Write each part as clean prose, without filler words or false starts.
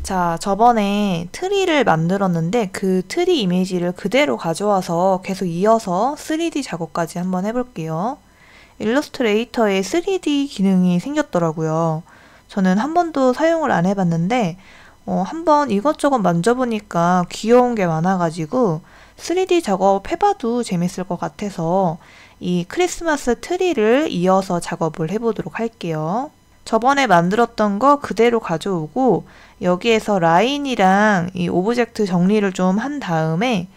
자, 저번에 트리를 만들었는데 그 트리 이미지를 그대로 가져와서 계속 이어서 3D 작업까지 한번 해볼게요. 일러스트레이터에 3D 기능이 생겼더라고요. 저는 한 번도 사용을 안 해봤는데 한번 이것저것 만져보니까 귀여운 게 많아가지고 3D 작업 해봐도 재밌을 것 같아서 이 크리스마스 트리를 이어서 작업을 해보도록 할게요. 저번에 만들었던 거 그대로 가져오고 여기에서 라인이랑 이 오브젝트 정리를 좀 한 다음에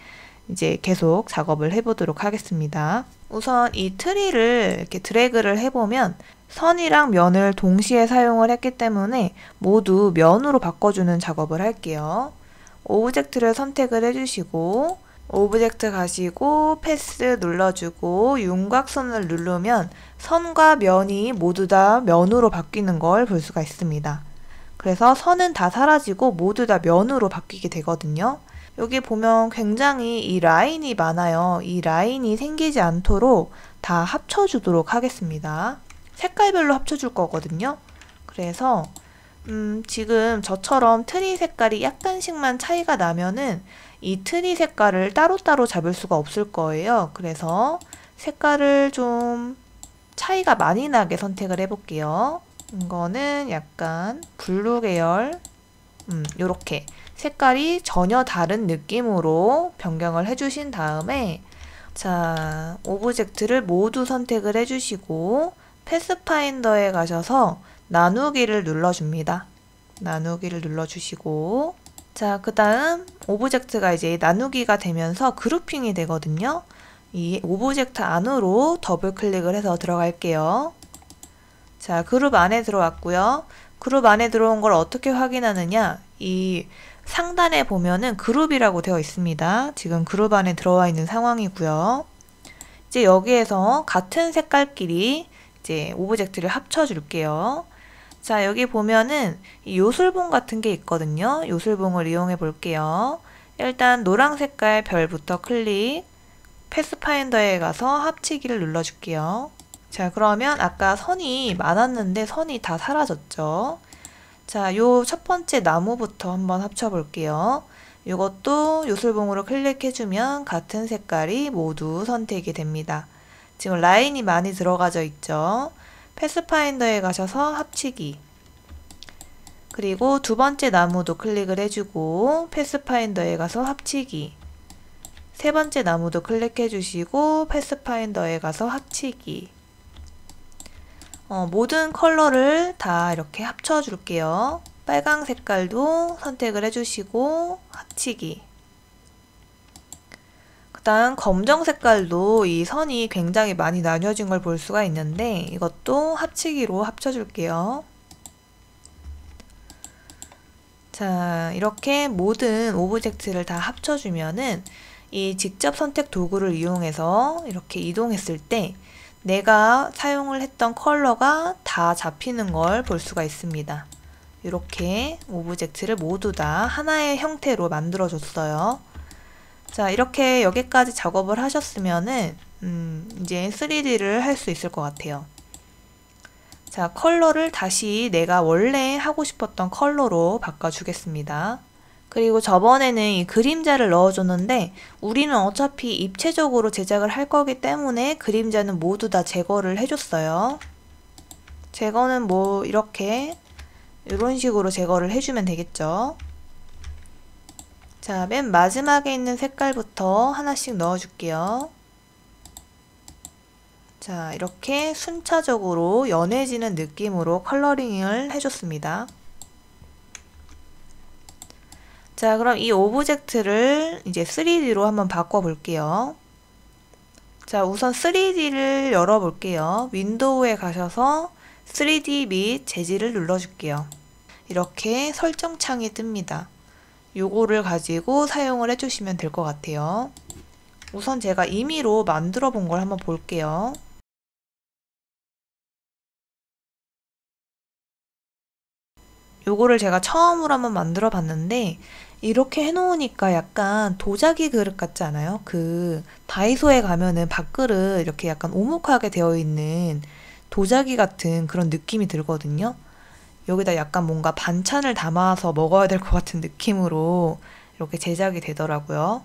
이제 계속 작업을 해보도록 하겠습니다. 우선 이 트리를 이렇게 드래그를 해보면 선이랑 면을 동시에 사용을 했기 때문에 모두 면으로 바꿔주는 작업을 할게요. 오브젝트를 선택을 해주시고 오브젝트 가시고 패스 눌러주고 윤곽선을 누르면 선과 면이 모두 다 면으로 바뀌는 걸 볼 수가 있습니다. 그래서 선은 다 사라지고 모두 다 면으로 바뀌게 되거든요. 여기 보면 굉장히 이 라인이 많아요. 이 라인이 생기지 않도록 다 합쳐주도록 하겠습니다. 색깔별로 합쳐줄 거거든요. 그래서 지금 저처럼 트리 색깔이 약간씩만 차이가 나면은 이 트리 색깔을 따로따로 잡을 수가 없을 거예요. 그래서 색깔을 좀 차이가 많이 나게 선택을 해볼게요. 이거는 약간 블루 계열, 요렇게 색깔이 전혀 다른 느낌으로 변경을 해주신 다음에 자, 오브젝트를 모두 선택을 해주시고 패스파인더에 가셔서 나누기를 눌러줍니다. 나누기를 눌러주시고 자, 그 다음 오브젝트가 이제 나누기가 되면서 그룹핑이 되거든요. 이 오브젝트 안으로 더블 클릭을 해서 들어갈게요. 자, 그룹 안에 들어왔고요. 그룹 안에 들어온 걸 어떻게 확인하느냐? 이 상단에 보면은 그룹이라고 되어 있습니다. 지금 그룹 안에 들어와 있는 상황이고요. 이제 여기에서 같은 색깔끼리 이제 오브젝트를 합쳐 줄게요. 자, 여기 보면은 이 요술봉 같은 게 있거든요. 요술봉을 이용해 볼게요. 일단 노란 색깔 별부터 클릭, 패스파인더에 가서 합치기를 눌러줄게요. 자, 그러면 아까 선이 많았는데 선이 다 사라졌죠. 자, 요 첫 번째 나무부터 한번 합쳐 볼게요. 이것도 요술봉으로 클릭해주면 같은 색깔이 모두 선택이 됩니다. 지금 라인이 많이 들어가져 있죠. 패스파인더에 가셔서 합치기. 그리고 두 번째 나무도 클릭을 해주고 패스파인더에 가서 합치기. 세 번째 나무도 클릭해 주시고 패스파인더에 가서 합치기. 모든 컬러를 다 이렇게 합쳐 줄게요. 빨강 색깔도 선택을 해주시고 합치기. 그 다음 검정 색깔도 이 선이 굉장히 많이 나뉘어진 걸 볼 수가 있는데 이것도 합치기로 합쳐줄게요. 자, 이렇게 모든 오브젝트를 다 합쳐주면은 이 직접 선택 도구를 이용해서 이렇게 이동했을 때 내가 사용을 했던 컬러가 다 잡히는 걸 볼 수가 있습니다. 이렇게 오브젝트를 모두 다 하나의 형태로 만들어 줬어요. 자, 이렇게 여기까지 작업을 하셨으면은 이제 3D를 할 수 있을 것 같아요. 자, 컬러를 다시 내가 원래 하고 싶었던 컬러로 바꿔주겠습니다. 그리고 저번에는 이 그림자를 넣어줬는데 우리는 어차피 입체적으로 제작을 할 거기 때문에 그림자는 모두 다 제거를 해줬어요. 제거는 뭐 이렇게 이런 식으로 제거를 해주면 되겠죠. 자, 맨 마지막에 있는 색깔부터 하나씩 넣어줄게요. 자, 이렇게 순차적으로 연해지는 느낌으로 컬러링을 해줬습니다. 자, 그럼 이 오브젝트를 이제 3D로 한번 바꿔볼게요. 자, 우선 3D를 열어볼게요. 윈도우에 가셔서 3D 및 재질을 눌러줄게요. 이렇게 설정창이 뜹니다. 요거를 가지고 사용을 해주시면 될 것 같아요. 우선 제가 임의로 만들어 본 걸 한번 볼게요. 요거를 제가 처음으로 한번 만들어 봤는데 이렇게 해놓으니까 약간 도자기 그릇 같지 않아요? 그 다이소에 가면은 밥그릇 이렇게 약간 오목하게 되어 있는 도자기 같은 그런 느낌이 들거든요. 여기다 약간 뭔가 반찬을 담아서 먹어야 될 것 같은 느낌으로 이렇게 제작이 되더라고요.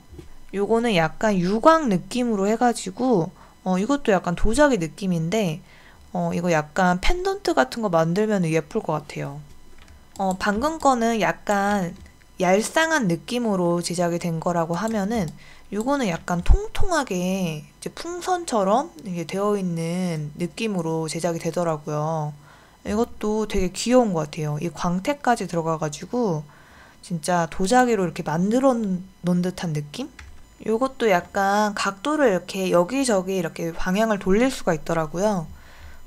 요거는 약간 유광 느낌으로 해가지고 이것도 약간 도자기 느낌인데 이거 약간 펜던트 같은 거 만들면 예쁠 것 같아요. 방금 거는 약간 얄쌍한 느낌으로 제작이 된 거라고 하면은 요거는 약간 통통하게 이제 풍선처럼 이게 되어 있는 느낌으로 제작이 되더라고요. 이것도 되게 귀여운 것 같아요. 이 광택까지 들어가가지고 진짜 도자기로 이렇게 만들어 놓은 듯한 느낌? 요것도 약간 각도를 이렇게 여기저기 이렇게 방향을 돌릴 수가 있더라고요.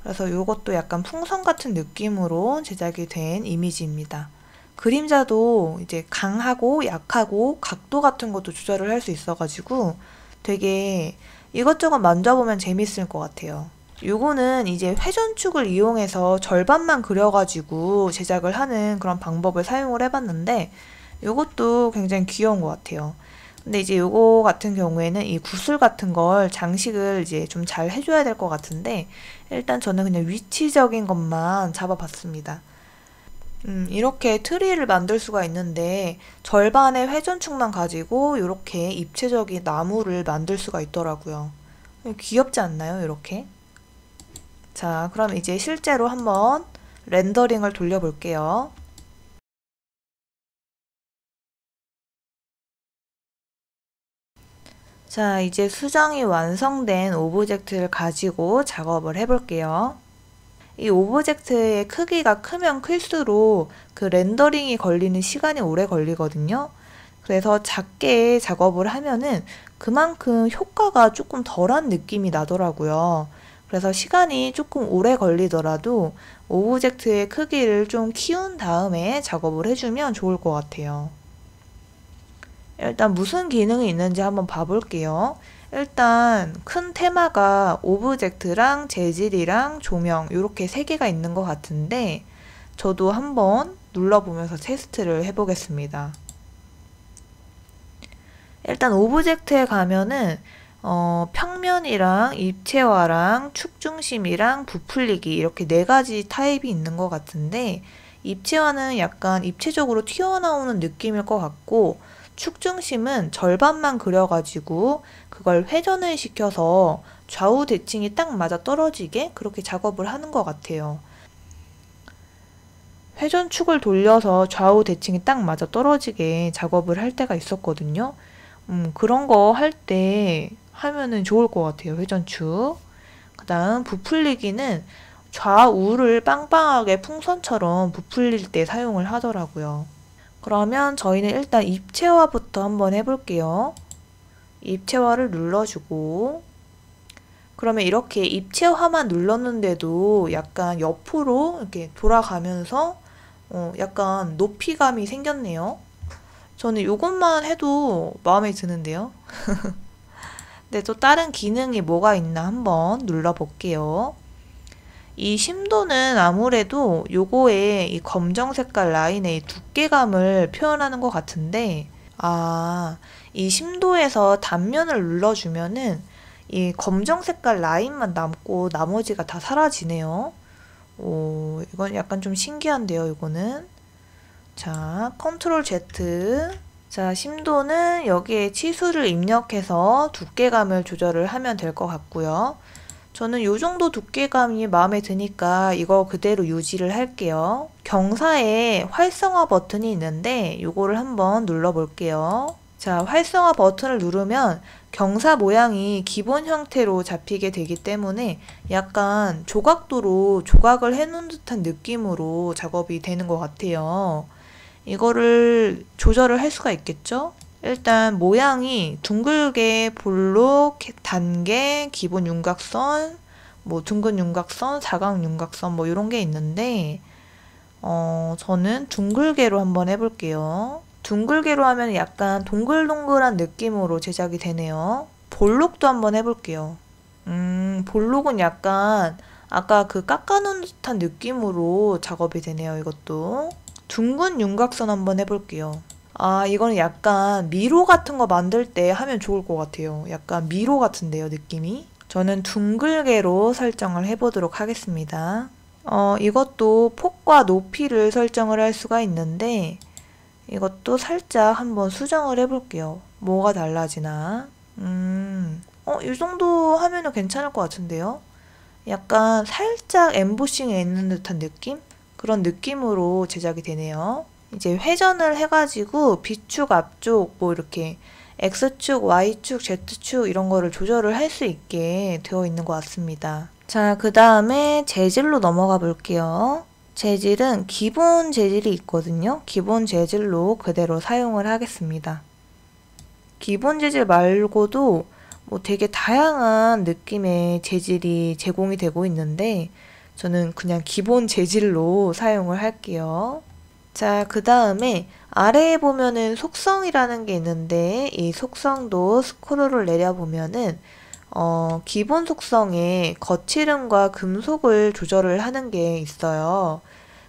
그래서 요것도 약간 풍선 같은 느낌으로 제작이 된 이미지입니다. 그림자도 이제 강하고 약하고 각도 같은 것도 조절을 할 수 있어가지고 되게 이것저것 만져보면 재밌을 것 같아요. 요거는 이제 회전축을 이용해서 절반만 그려가지고 제작을 하는 그런 방법을 사용을 해봤는데 요것도 굉장히 귀여운 것 같아요. 근데 이제 요거 같은 경우에는 이 구슬 같은 걸 장식을 이제 좀 잘 해줘야 될 것 같은데 일단 저는 그냥 위치적인 것만 잡아봤습니다. 이렇게 트리를 만들 수가 있는데 절반의 회전축만 가지고 이렇게 입체적인 나무를 만들 수가 있더라고요. 귀엽지 않나요? 이렇게. 자, 그럼 이제 실제로 한번 렌더링을 돌려볼게요. 자, 이제 수정이 완성된 오브젝트를 가지고 작업을 해볼게요. 이 오브젝트의 크기가 크면 클수록 그 렌더링이 걸리는 시간이 오래 걸리거든요. 그래서 작게 작업을 하면은 그만큼 효과가 조금 덜한 느낌이 나더라고요. 그래서 시간이 조금 오래 걸리더라도 오브젝트의 크기를 좀 키운 다음에 작업을 해주면 좋을 것 같아요. 일단 무슨 기능이 있는지 한번 봐볼게요. 일단 큰 테마가 오브젝트랑 재질이랑 조명 이렇게 세 개가 있는 것 같은데 저도 한번 눌러보면서 테스트를 해보겠습니다. 일단 오브젝트에 가면은 평면이랑 입체화랑 축중심이랑 부풀리기 이렇게 네 가지 타입이 있는 것 같은데 입체화는 약간 입체적으로 튀어나오는 느낌일 것 같고 축중심은 절반만 그려가지고 그걸 회전을 시켜서 좌우 대칭이 딱 맞아 떨어지게 그렇게 작업을 하는 것 같아요. 회전축을 돌려서 좌우 대칭이 딱 맞아 떨어지게 작업을 할 때가 있었거든요. 그런 거 할 때 하면은 좋을 것 같아요. 회전축. 그 다음 부풀리기는 좌우를 빵빵하게 풍선처럼 부풀릴 때 사용을 하더라고요. 그러면 저희는 일단 입체화부터 한번 해볼게요. 입체화를 눌러주고 그러면 이렇게 입체화만 눌렀는데도 약간 옆으로 이렇게 돌아가면서 약간 높이감이 생겼네요. 저는 이것만 해도 마음에 드는데요. 근데 또 다른 기능이 뭐가 있나 한번 눌러볼게요. 이 심도는 아무래도 요거의 이 검정 색깔 라인의 두께감을 표현하는 것 같은데 이 심도에서 단면을 눌러주면은 이 검정 색깔 라인만 남고 나머지가 다 사라지네요. 이건 약간 좀 신기한데요, 이거는. 자, 컨트롤 Z. 자, 심도는 여기에 치수를 입력해서 두께감을 조절을 하면 될 것 같고요. 저는 요 정도 두께감이 마음에 드니까 이거 그대로 유지를 할게요. 경사에 활성화 버튼이 있는데 이거를 한번 눌러볼게요. 자, 활성화 버튼을 누르면 경사 모양이 기본 형태로 잡히게 되기 때문에 약간 조각도로 조각을 해놓은 듯한 느낌으로 작업이 되는 것 같아요. 이거를 조절을 할 수가 있겠죠? 일단 모양이 둥글게 볼록, 단계, 기본 윤곽선, 뭐 둥근 윤곽선, 사각 윤곽선 뭐 이런 게 있는데 저는 둥글게로 한번 해볼게요. 둥글게로 하면 약간 동글동글한 느낌으로 제작이 되네요. 볼록도 한번 해볼게요. 볼록은 약간 아까 그 깎아놓은 듯한 느낌으로 작업이 되네요. 이것도. 둥근 윤곽선 한번 해볼게요. 아, 이거는 약간 미로 같은 거 만들 때 하면 좋을 것 같아요. 약간 미로 같은데요, 느낌이. 저는 둥글게로 설정을 해보도록 하겠습니다. 이것도 폭과 높이를 설정을 할 수가 있는데, 이것도 살짝 한번 수정을 해볼게요. 뭐가 달라지나. 이 정도 하면은 괜찮을 것 같은데요? 약간 살짝 엠보싱에 있는 듯한 느낌? 그런 느낌으로 제작이 되네요. 이제 회전을 해가지고 B축 앞쪽 뭐 이렇게 X축, Y축, Z축 이런 거를 조절을 할 수 있게 되어 있는 것 같습니다. 자, 그 다음에 재질로 넘어가 볼게요. 재질은 기본 재질이 있거든요. 기본 재질로 그대로 사용을 하겠습니다. 기본 재질 말고도 뭐 되게 다양한 느낌의 재질이 제공이 되고 있는데 저는 그냥 기본 재질로 사용을 할게요. 자, 그 다음에 아래에 보면은 속성이라는 게 있는데 이 속성도 스크롤을 내려보면은 기본 속성에 거칠음과 금속을 조절을 하는 게 있어요.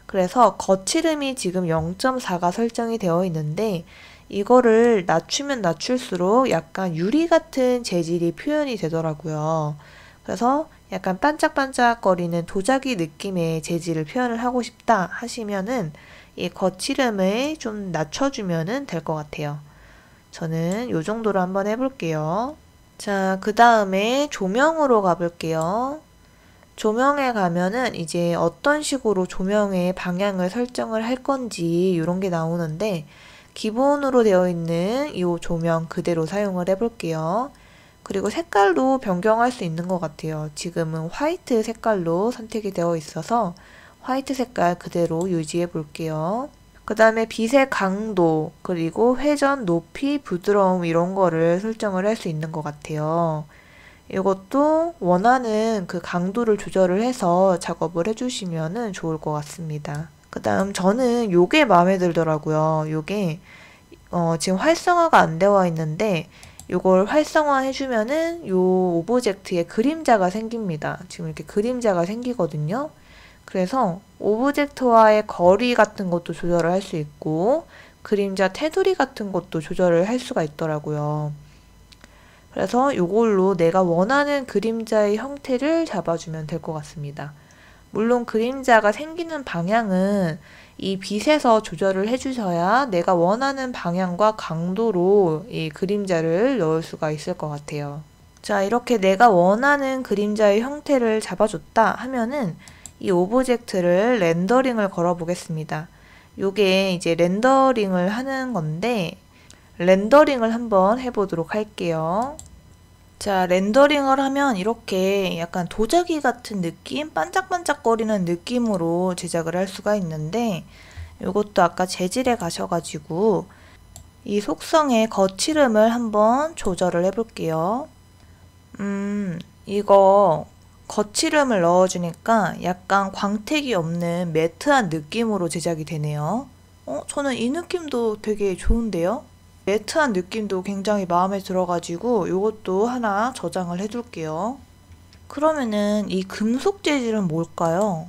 그래서 거칠음이 지금 0.4가 설정이 되어 있는데 이거를 낮추면 낮출수록 약간 유리 같은 재질이 표현이 되더라고요. 그래서 약간 반짝반짝거리는 도자기 느낌의 재질을 표현을 하고 싶다 하시면은 이 거칠음을 좀 낮춰주면 될 것 같아요. 저는 이 정도로 한번 해볼게요. 자, 그 다음에 조명으로 가볼게요. 조명에 가면은 이제 어떤 식으로 조명의 방향을 설정을 할 건지 이런 게 나오는데 기본으로 되어 있는 이 조명 그대로 사용을 해볼게요. 그리고 색깔도 변경할 수 있는 것 같아요. 지금은 화이트 색깔로 선택이 되어 있어서 화이트 색깔 그대로 유지해 볼게요. 그 다음에 빛의 강도, 그리고 회전, 높이, 부드러움 이런 거를 설정을 할 수 있는 것 같아요. 이것도 원하는 그 강도를 조절을 해서 작업을 해주시면 좋을 것 같습니다. 그 다음 저는 요게 마음에 들더라고요. 요게 지금 활성화가 안 되어 있는데 요걸 활성화 해주면은 요 오브젝트에 그림자가 생깁니다. 지금 이렇게 그림자가 생기거든요. 그래서 오브젝트와의 거리 같은 것도 조절을 할 수 있고 그림자 테두리 같은 것도 조절을 할 수가 있더라고요. 그래서 이걸로 내가 원하는 그림자의 형태를 잡아주면 될 것 같습니다. 물론 그림자가 생기는 방향은 이 빛에서 조절을 해주셔야 내가 원하는 방향과 강도로 이 그림자를 넣을 수가 있을 것 같아요. 자, 이렇게 내가 원하는 그림자의 형태를 잡아줬다 하면은 이 오브젝트를 렌더링을 걸어 보겠습니다. 요게 이제 렌더링을 하는 건데 렌더링을 한번 해보도록 할게요. 자, 렌더링을 하면 이렇게 약간 도자기 같은 느낌? 반짝반짝거리는 느낌으로 제작을 할 수가 있는데 이것도 아까 재질에 가셔가지고 이 속성의 거칠음을 한번 조절을 해볼게요. 이거 거칠음을 넣어주니까 약간 광택이 없는 매트한 느낌으로 제작이 되네요. 저는 이 느낌도 되게 좋은데요? 매트한 느낌도 굉장히 마음에 들어가지고 이것도 하나 저장을 해둘게요. 그러면은 이 금속 재질은 뭘까요?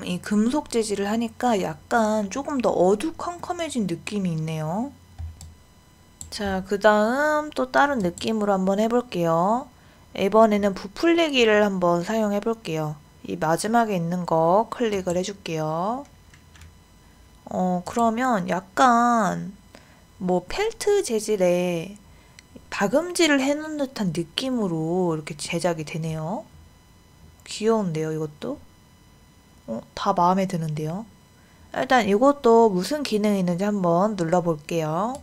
이 금속 재질을 하니까 약간 조금 더 어두컴컴해진 느낌이 있네요. 자, 그 다음 또 다른 느낌으로 한번 해볼게요. 이번에는 부풀리기를 한번 사용해 볼게요. 이 마지막에 있는 거 클릭을 해줄게요. 그러면 약간 뭐 펠트 재질에 박음질을 해놓은 듯한 느낌으로 이렇게 제작이 되네요. 귀여운데요, 이것도? 다 마음에 드는데요. 일단 이것도 무슨 기능이 있는지 한번 눌러볼게요.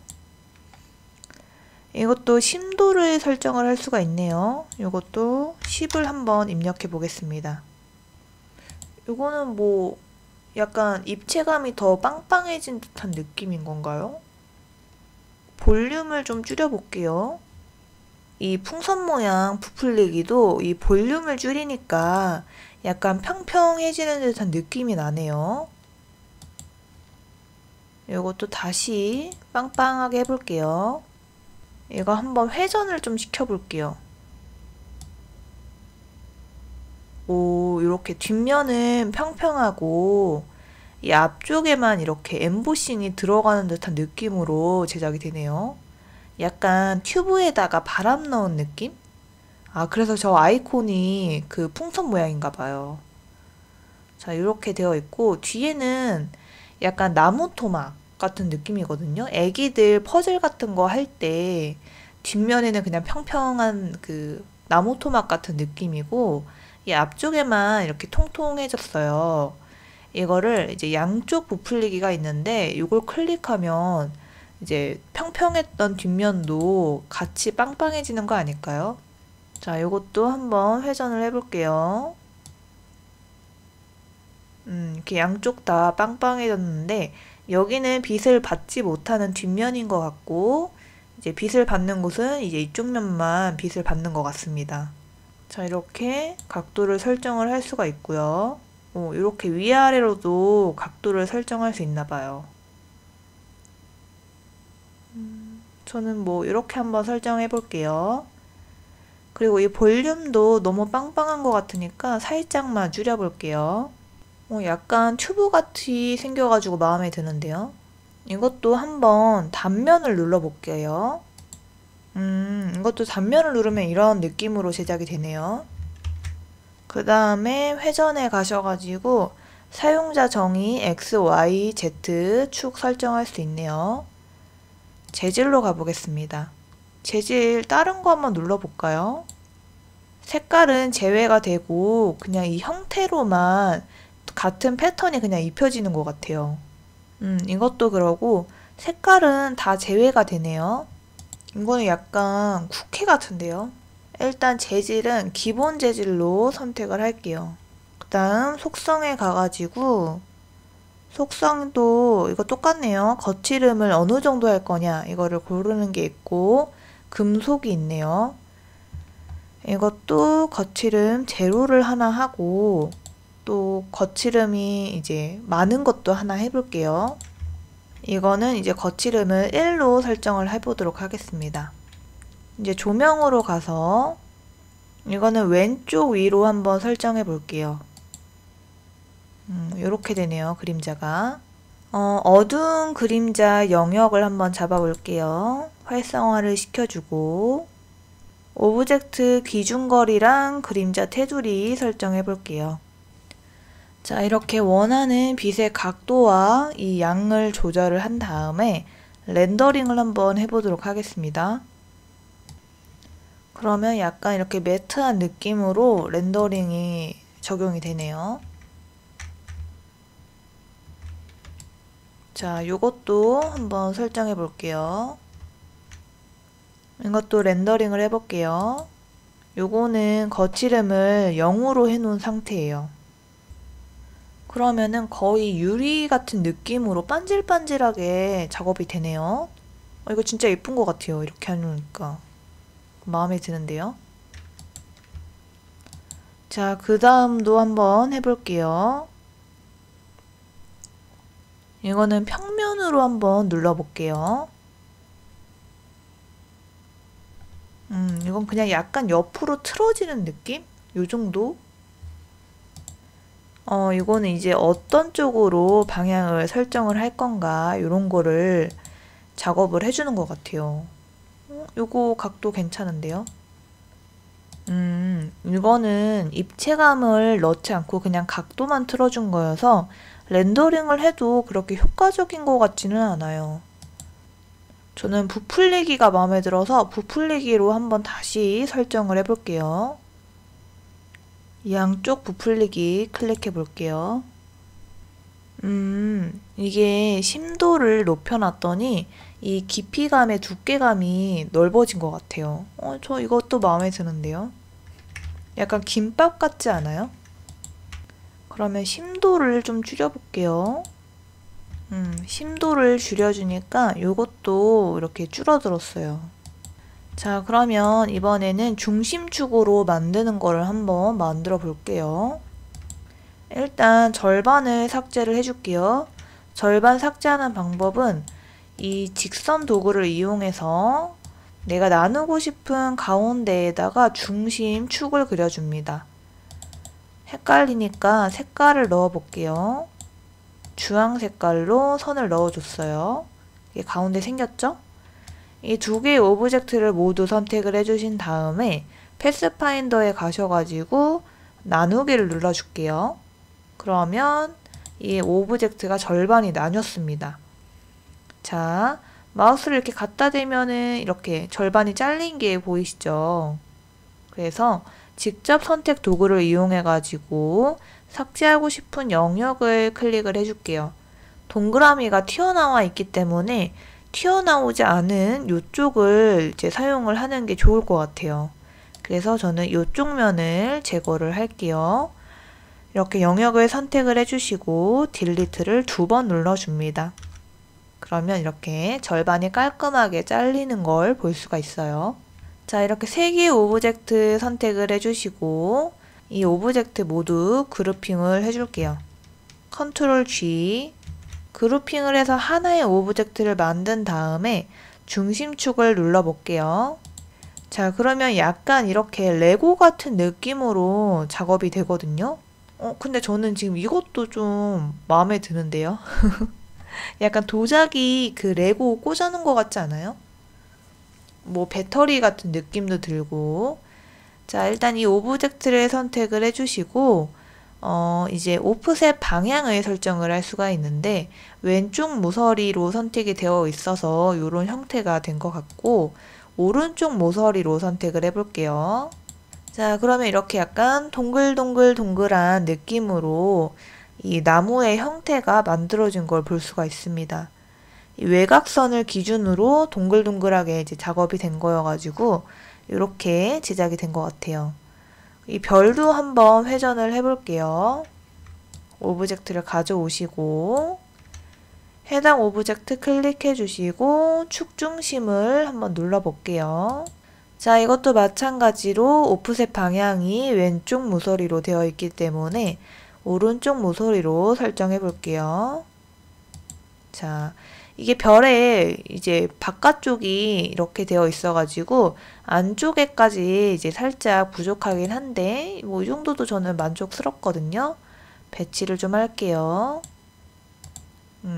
이것도 심도를 설정을 할 수가 있네요. 이것도 10을 한번 입력해 보겠습니다. 이거는 뭐 약간 입체감이 더 빵빵해진 듯한 느낌인 건가요? 볼륨을 좀 줄여볼게요. 이 풍선 모양 부풀리기도 이 볼륨을 줄이니까 약간 평평해지는 듯한 느낌이 나네요. 이것도 다시 빵빵하게 해볼게요. 이거 한번 회전을 좀 시켜볼게요. 오, 이렇게 뒷면은 평평하고 이 앞쪽에만 이렇게 엠보싱이 들어가는 듯한 느낌으로 제작이 되네요. 약간 튜브에다가 바람 넣은 느낌? 아, 그래서 저 아이콘이 그 풍선 모양인가 봐요. 자, 이렇게 되어 있고, 뒤에는 약간 나무 토막 같은 느낌이거든요. 애기들 퍼즐 같은 거 할 때, 뒷면에는 그냥 평평한 그 나무 토막 같은 느낌이고, 이 앞쪽에만 이렇게 통통해졌어요. 이거를 이제 양쪽 부풀리기가 있는데, 이걸 클릭하면 이제 평평했던 뒷면도 같이 빵빵해지는 거 아닐까요? 자, 이것도 한번 회전을 해볼게요. 이렇게 양쪽 다 빵빵해졌는데 여기는 빛을 받지 못하는 뒷면인 것 같고 이제 빛을 받는 곳은 이제 이쪽 면만 빛을 받는 것 같습니다. 자, 이렇게 각도를 설정을 할 수가 있고요. 이렇게 위아래로도 각도를 설정할 수 있나 봐요. 저는 뭐 이렇게 한번 설정해 볼게요. 그리고 이 볼륨도 너무 빵빵한 것 같으니까 살짝만 줄여볼게요. 약간 튜브 같이 생겨가지고 마음에 드는데요. 이것도 한번 단면을 눌러볼게요. 이것도 단면을 누르면 이런 느낌으로 제작이 되네요. 그 다음에 회전에 가셔가지고 사용자 정의 X, Y, Z 축 설정할 수 있네요. 재질로 가보겠습니다. 재질 다른 거 한번 눌러볼까요? 색깔은 제외가 되고 그냥 이 형태로만 같은 패턴이 그냥 입혀지는 것 같아요. 이것도 그러고 색깔은 다 제외가 되네요. 이거는 약간 쿠키 같은데요. 일단 재질은 기본 재질로 선택을 할게요. 그 다음 속성에 가가지고 속성도 이거 똑같네요. 거칠음을 어느 정도 할 거냐 이거를 고르는 게 있고 금속이 있네요. 이것도 거칠음 제로를 하나 하고 또 거칠음이 이제 많은 것도 하나 해볼게요. 이거는 이제 거칠음을 1로 설정을 해보도록 하겠습니다. 이제 조명으로 가서 이거는 왼쪽 위로 한번 설정해 볼게요. 이렇게 되네요. 그림자가. 어두운 그림자 영역을 한번 잡아 볼게요. 활성화를 시켜주고 오브젝트 기준거리랑 그림자 테두리 설정해 볼게요. 자, 이렇게 원하는 빛의 각도와 이 양을 조절을 한 다음에 렌더링을 한번 해보도록 하겠습니다. 그러면 약간 이렇게 매트한 느낌으로 렌더링이 적용이 되네요. 자, 요것도 한번 설정해 볼게요. 이것도 렌더링을 해볼게요. 요거는 거칠음을 0으로 해놓은 상태예요. 그러면은 거의 유리 같은 느낌으로 반질반질하게 작업이 되네요. 이거 진짜 예쁜 것 같아요. 이렇게 해놓으니까. 마음에 드는데요. 자, 그 다음도 한번 해볼게요. 이거는 평면으로 한번 눌러볼게요. 이건 그냥 약간 옆으로 틀어지는 느낌? 요 정도? 이거는 이제 어떤 쪽으로 방향을 설정을 할 건가, 요런 거를 작업을 해주는 것 같아요. 요거 각도 괜찮은데요? 이거는 입체감을 넣지 않고 그냥 각도만 틀어준 거여서 렌더링을 해도 그렇게 효과적인 것 같지는 않아요. 저는 부풀리기가 마음에 들어서 부풀리기로 한번 다시 설정을 해볼게요. 양쪽 부풀리기 클릭해 볼게요. 이게 심도를 높여놨더니 이 깊이감의 두께감이 넓어진 것 같아요. 저 이것도 마음에 드는데요. 약간 김밥 같지 않아요? 그러면 심도를 좀 줄여볼게요. 심도를 줄여주니까 이것도 이렇게 줄어들었어요. 자, 그러면 이번에는 중심축으로 만드는 거를 한번 만들어 볼게요. 일단 절반을 삭제를 해줄게요. 절반 삭제하는 방법은 이 직선 도구를 이용해서 내가 나누고 싶은 가운데에다가 중심축을 그려줍니다. 헷갈리니까 색깔을 넣어 볼게요. 주황 색깔로 선을 넣어줬어요. 이게 가운데 생겼죠? 이 두 개의 오브젝트를 모두 선택을 해주신 다음에 패스파인더에 가셔가지고 나누기를 눌러줄게요. 그러면 이 오브젝트가 절반이 나뉘었습니다. 자, 마우스를 이렇게 갖다 대면은 이렇게 절반이 잘린 게 보이시죠? 그래서 직접 선택 도구를 이용해 가지고 삭제하고 싶은 영역을 클릭을 해줄게요. 동그라미가 튀어나와 있기 때문에 튀어나오지 않은 이쪽을 이제 사용을 하는 게 좋을 것 같아요. 그래서 저는 이쪽 면을 제거를 할게요. 이렇게 영역을 선택을 해주시고 딜리트를 2번 눌러줍니다. 그러면 이렇게 절반이 깔끔하게 잘리는 걸 볼 수가 있어요. 자, 이렇게 3개의 오브젝트 선택을 해주시고 이 오브젝트 모두 그룹핑을 해줄게요. 컨트롤 G, 그룹핑을 해서 하나의 오브젝트를 만든 다음에 중심축을 눌러볼게요. 자, 그러면 약간 이렇게 레고 같은 느낌으로 작업이 되거든요. 근데 저는 지금 이것도 좀 마음에 드는데요. 약간 도자기 그 레고 꽂아놓은 것 같지 않아요? 뭐 배터리 같은 느낌도 들고. 자, 일단 이 오브젝트를 선택을 해주시고 이제 오프셋 방향을 설정을 할 수가 있는데 왼쪽 모서리로 선택이 되어 있어서 이런 형태가 된 것 같고 오른쪽 모서리로 선택을 해볼게요. 자, 그러면 이렇게 약간 동글동글동글한 느낌으로 이 나무의 형태가 만들어진 걸 볼 수가 있습니다. 이 외곽선을 기준으로 동글동글하게 이제 작업이 된 거여가지고 이렇게 제작이 된 것 같아요. 이 별도 한번 회전을 해볼게요. 오브젝트를 가져오시고 해당 오브젝트 클릭해 주시고 축 중심을 한번 눌러 볼게요. 자, 이것도 마찬가지로 오프셋 방향이 왼쪽 모서리로 되어 있기 때문에 오른쪽 모서리로 설정해 볼게요. 자, 이게 별에 이제 바깥쪽이 이렇게 되어 있어 가지고 안쪽에까지 이제 살짝 부족하긴 한데 뭐 이 정도도 저는 만족스럽거든요. 배치를 좀 할게요.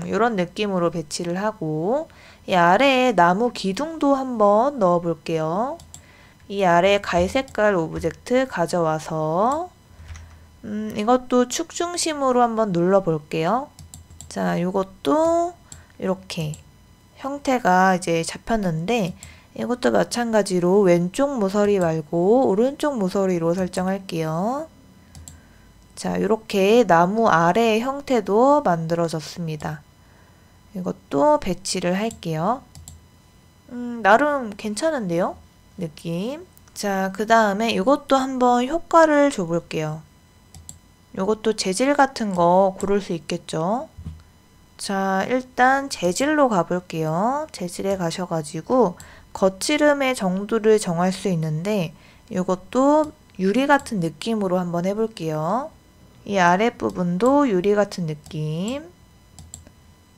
이런 느낌으로 배치를 하고 이 아래에 나무 기둥도 한번 넣어 볼게요. 이 아래에 갈색깔 오브젝트 가져와서 이것도 축 중심으로 한번 눌러 볼게요. 자, 이것도 이렇게 형태가 이제 잡혔는데 이것도 마찬가지로 왼쪽 모서리 말고 오른쪽 모서리로 설정할게요. 자, 이렇게 나무 아래의 형태도 만들어졌습니다. 이것도 배치를 할게요. 나름 괜찮은데요? 느낌. 자, 그 다음에 이것도 한번 효과를 줘볼게요. 이것도 재질 같은 거 고를 수 있겠죠? 자, 일단 재질로 가볼게요. 재질에 가셔가지고 거칠음의 정도를 정할 수 있는데 이것도 유리 같은 느낌으로 한번 해볼게요. 이 아랫부분도 유리 같은 느낌,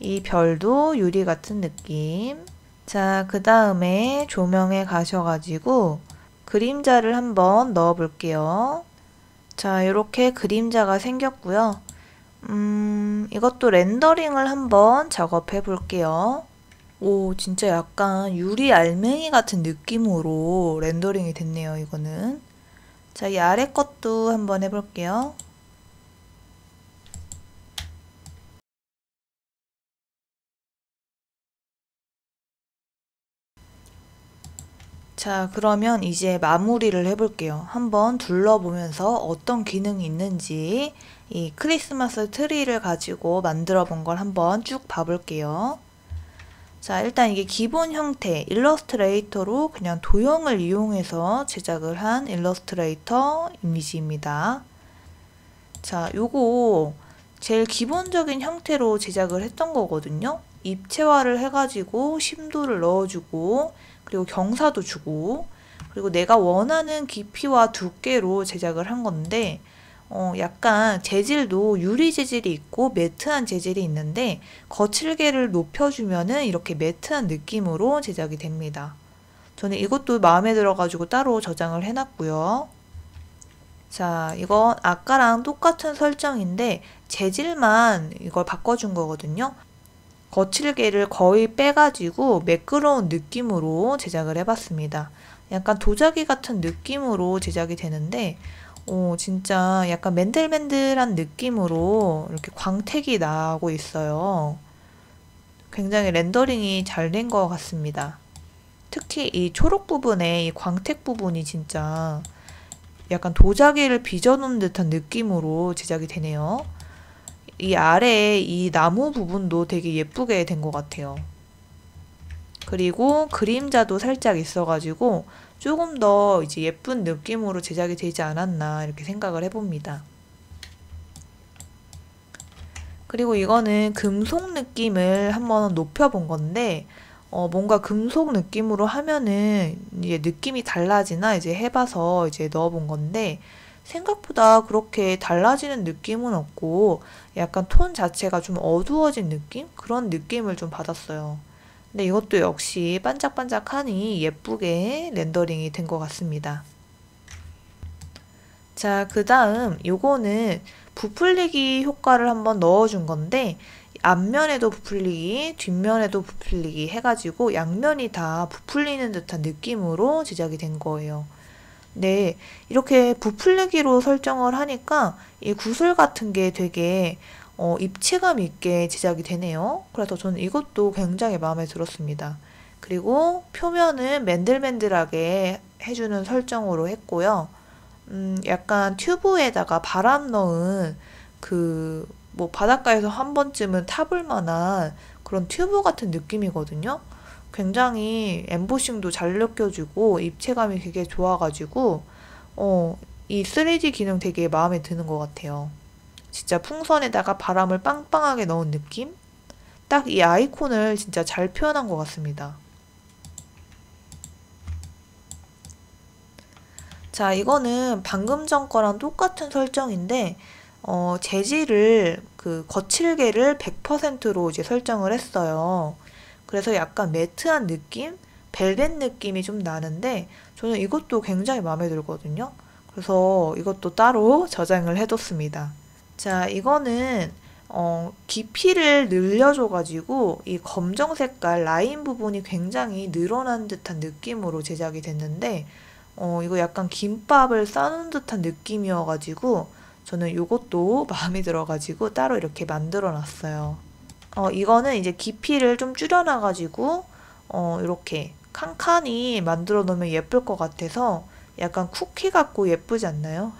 이 별도 유리 같은 느낌. 자, 그 다음에 조명에 가셔가지고 그림자를 한번 넣어 볼게요. 자, 이렇게 그림자가 생겼고요. 이것도 렌더링을 한번 작업해 볼게요. 오, 진짜 약간 유리 알맹이 같은 느낌으로 렌더링이 됐네요, 이거는. 자, 이 아래 것도 한번 해볼게요. 자, 그러면 이제 마무리를 해볼게요. 한번 둘러보면서 어떤 기능이 있는지 이 크리스마스 트리를 가지고 만들어 본 걸 한번 쭉 봐볼게요. 자, 일단 이게 기본 형태 일러스트레이터로 그냥 도형을 이용해서 제작을 한 일러스트레이터 이미지입니다. 자, 요거 제일 기본적인 형태로 제작을 했던 거거든요. 입체화를 해가지고 심도를 넣어주고 그리고 경사도 주고 그리고 내가 원하는 깊이와 두께로 제작을 한 건데 약간 재질도 유리 재질이 있고 매트한 재질이 있는데 거칠게를 높여주면은 이렇게 매트한 느낌으로 제작이 됩니다. 저는 이것도 마음에 들어가지고 따로 저장을 해놨고요. 자, 이건 아까랑 똑같은 설정인데 재질만 이걸 바꿔준 거거든요. 거칠게를 거의 빼가지고 매끄러운 느낌으로 제작을 해봤습니다. 약간 도자기 같은 느낌으로 제작이 되는데 진짜 약간 맨들맨들한 느낌으로 이렇게 광택이 나고 있어요. 굉장히 렌더링이 잘 된 것 같습니다. 특히 이 초록 부분에 이 광택 부분이 진짜 약간 도자기를 빚어놓은 듯한 느낌으로 제작이 되네요. 이 아래에 이 나무 부분도 되게 예쁘게 된 것 같아요. 그리고 그림자도 살짝 있어가지고 조금 더 이제 예쁜 느낌으로 제작이 되지 않았나 이렇게 생각을 해봅니다. 그리고 이거는 금속 느낌을 한번 높여본 건데 뭔가 금속 느낌으로 하면은 이제 느낌이 달라지나 이제 해봐서 이제 넣어본 건데 생각보다 그렇게 달라지는 느낌은 없고 약간 톤 자체가 좀 어두워진 느낌? 그런 느낌을 좀 받았어요. 근데 이것도 역시 반짝반짝하니 예쁘게 렌더링이 된 것 같습니다. 자, 그 다음 요거는 부풀리기 효과를 한번 넣어준 건데 앞면에도 부풀리기, 뒷면에도 부풀리기 해가지고 양면이 다 부풀리는 듯한 느낌으로 제작이 된 거예요. 네, 이렇게 부풀리기로 설정을 하니까 이 구슬 같은 게 되게 입체감 있게 제작이 되네요. 그래서 저는 이것도 굉장히 마음에 들었습니다. 그리고 표면은 맨들맨들하게 해주는 설정으로 했고요. 약간 튜브에다가 바람 넣은 뭐 바닷가에서 한 번쯤은 타볼 만한 그런 튜브 같은 느낌이거든요. 굉장히 엠보싱도 잘 느껴지고 입체감이 되게 좋아가지고 이 3D 기능 되게 마음에 드는 것 같아요. 진짜 풍선에다가 바람을 빵빵하게 넣은 느낌? 딱 이 아이콘을 진짜 잘 표현한 것 같습니다. 자, 이거는 방금 전 거랑 똑같은 설정인데 재질을 거칠게를 100%로 이제 설정을 했어요. 그래서 약간 매트한 느낌? 벨벳 느낌이 좀 나는데 저는 이것도 굉장히 마음에 들거든요. 그래서 이것도 따로 저장을 해뒀습니다. 자, 이거는 깊이를 늘려줘가지고 이 검정 색깔 라인 부분이 굉장히 늘어난 듯한 느낌으로 제작이 됐는데 이거 약간 김밥을 싸는 듯한 느낌이어가지고 저는 이것도 마음에 들어가지고 따로 이렇게 만들어 놨어요. 이거는 이제 깊이를 좀 줄여놔가지고 이렇게 칸칸이 만들어 놓으면 예쁠 것 같아서 약간 쿠키 같고 예쁘지 않나요?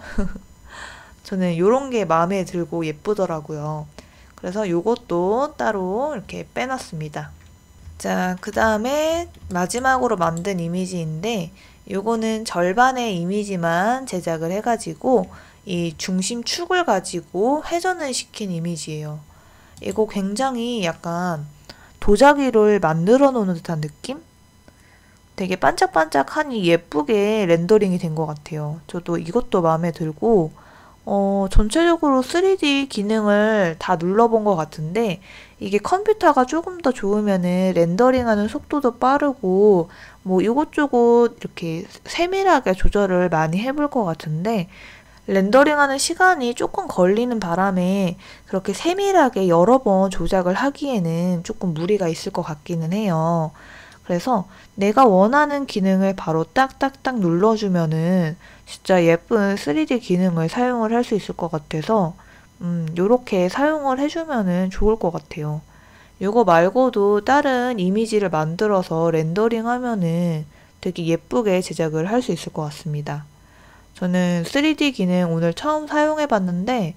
저는 이런 게 마음에 들고 예쁘더라고요. 그래서 이것도 따로 이렇게 빼놨습니다. 자, 그 다음에 마지막으로 만든 이미지인데 요거는 절반의 이미지만 제작을 해가지고 이 중심 축을 가지고 회전을 시킨 이미지예요. 이거 굉장히 약간 도자기를 만들어 놓는 듯한 느낌? 되게 반짝반짝하니 예쁘게 렌더링이 된 것 같아요. 저도 이것도 마음에 들고 전체적으로 3D 기능을 다 눌러본 것 같은데 이게 컴퓨터가 조금 더 좋으면은 렌더링하는 속도도 빠르고 뭐 이것저것 이렇게 세밀하게 조절을 많이 해볼 것 같은데 렌더링하는 시간이 조금 걸리는 바람에 그렇게 세밀하게 여러 번 조작을 하기에는 조금 무리가 있을 것 같기는 해요. 그래서 내가 원하는 기능을 바로 딱딱딱 눌러주면은 진짜 예쁜 3D 기능을 사용을 할 수 있을 것 같아서 요렇게 사용을 해주면은 좋을 것 같아요. 요거 말고도 다른 이미지를 만들어서 렌더링 하면은 되게 예쁘게 제작을 할 수 있을 것 같습니다. 저는 3D 기능 오늘 처음 사용해 봤는데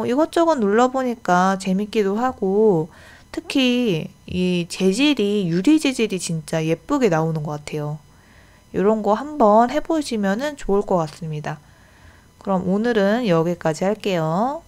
이것저것 눌러보니까 재밌기도 하고 특히 이 재질이 유리 재질이 진짜 예쁘게 나오는 것 같아요. 이런 거 한번 해보시면 좋을 것 같습니다. 그럼 오늘은 여기까지 할게요.